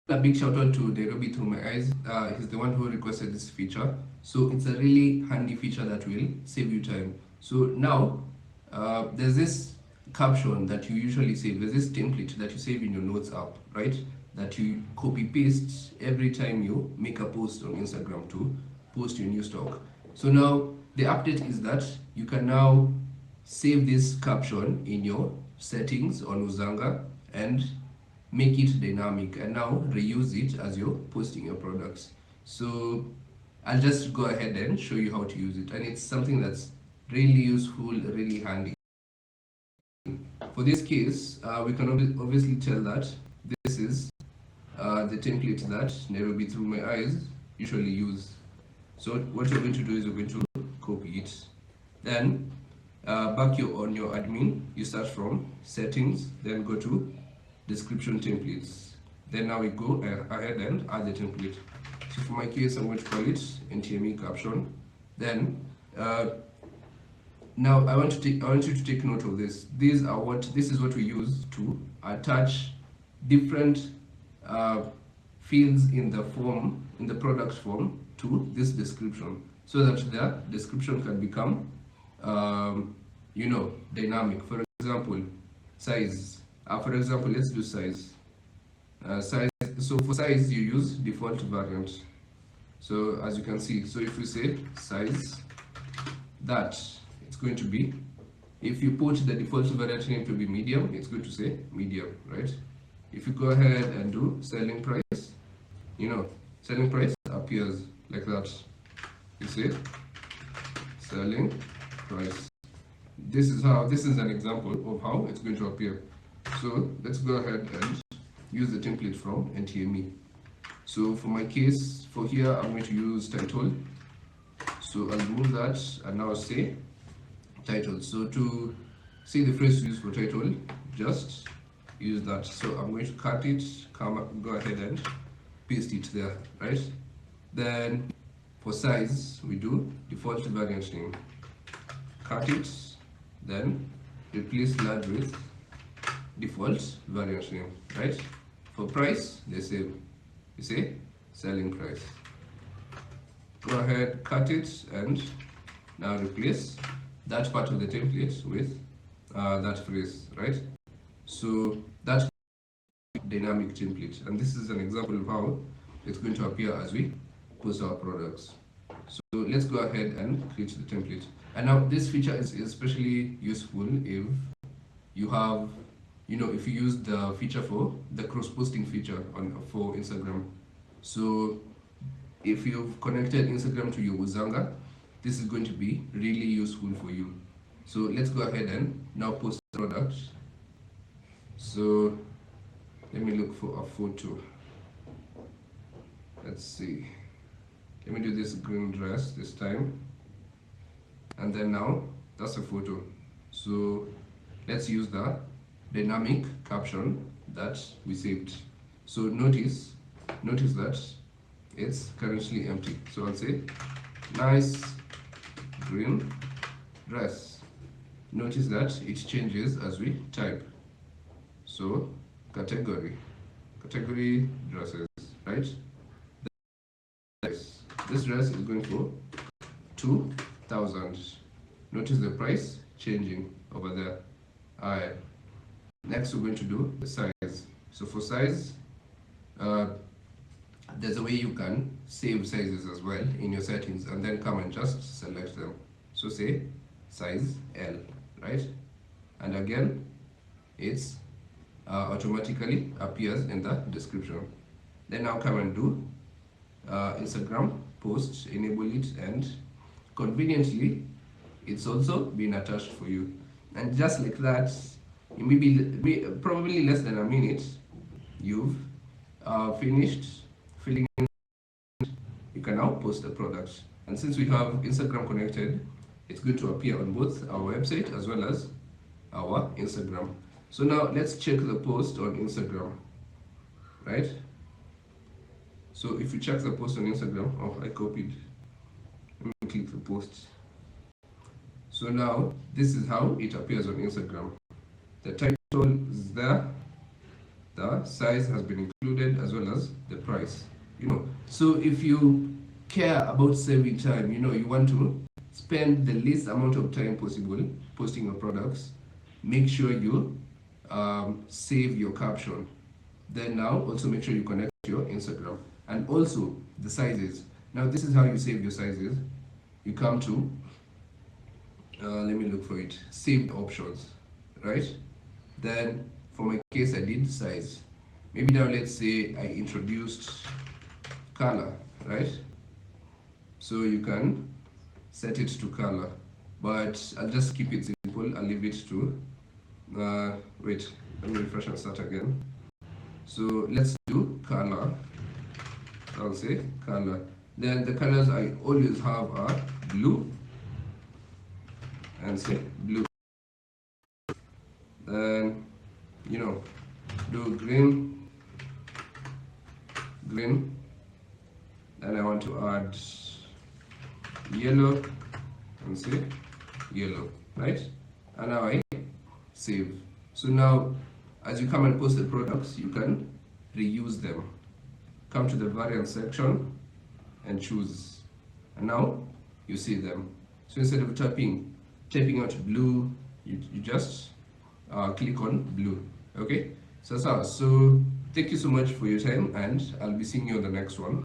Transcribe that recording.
A big shout out to Nairobi Through My Eyes. He's the one who requested this feature. So it's a really handy feature that will save you time. So now there's this caption that you usually save. There's this template that you save in your notes app, right? That you copy paste every time you make a post on Instagram to post your new stock. So now the update is that you can now save this caption in your settings on Uzanga and make it dynamic and now reuse it as you're posting your products. So I'll just go ahead and show you how to use it, and it's something that's really useful, really handy. For this case, we can obviously tell that this is the template that Nairobi Through My Eyes usually use. So what you're going to do is you're going to copy it. Then back on your admin, you start from settings, then go to description templates. Then now we go ahead and add the template. So for my case, I'm going to call it NTME caption. Then now I want you to take note of this. This is what we use to attach different fields in the product form to this description, so that the description can become dynamic. For example, size. For example, let's do size. Size. So for size, you use default variant. So as you can see, so if we say size, that it's going to be, if you put the default variant name to be medium, it's going to say medium, right? If you go ahead and do selling price, selling price appears like that. You see, selling price. This is an example of how it's going to appear. So let's go ahead and use the template from NTME. So for my case, for here, I'm going to use title. So I'll remove that and now say title. So to see the phrase used for title, just use that. So I'm going to cut it, go ahead and paste it there, right? Then for size, we do default variant name. Cut it, then replace large with default variant name, right? For price, the same. You say selling price. Go ahead, cut it, and now replace that part of the template with that phrase, right? So that's dynamic template, and this is an example of how it's going to appear as we post our products. So let's go ahead and create the template. And now this feature is especially useful if you have, if you use the feature for the cross-posting feature for Instagram. So if you've connected Instagram to your Uzanga, this is going to be really useful for you. So let's go ahead and now post the product. So let me look for a photo. Let's see. Let me do this green dress this time. And then now that's a photo. So let's use the dynamic caption that we saved. So notice that it's currently empty. So I'll say nice green dress. Notice that it changes as we type. So category dresses, right? This dress is going for 2,000. Notice the price changing over there. Alright. Next, we're going to do the size. So for size, there's a way you can save sizes as well in your settings, and then come and just select them. So say size L, right? And again, it's automatically appears in the description. Then now come and do Instagram post, enable it, and conveniently it's also been attached for you. And just like that, in maybe probably less than a minute, you've finished filling in. You can now post the product, and since we have Instagram connected, it's going to appear on both our website as well as our Instagram. So now let's check the post on Instagram, right? So if you check the post on Instagram, I copied. Let me click the post. So now this is how it appears on Instagram. The title is there, the size has been included as well as the price. So if you care about saving time, you want to spend the least amount of time possible posting your products, make sure you save your caption. Then now also make sure you connect your Instagram, and also the sizes. Now this is how you save your sizes. You come to let me look for it, saved options, right? Then for my case I did size. Maybe now let's say I introduced color, right? So you can set it to color, but I'll just keep it simple. I'll leave it to wait, let me refresh and start again. So let's do color. I'll say color. Then the colors I always have are blue, and say blue. Then do green. Then I want to add yellow, and say yellow, right? And now I save. So now as you come and post the products, you can reuse them. Come to the variant section and choose, and now you see them. So instead of typing out blue, you just click on blue. Okay, so thank you so much for your time, and I'll be seeing you on the next one.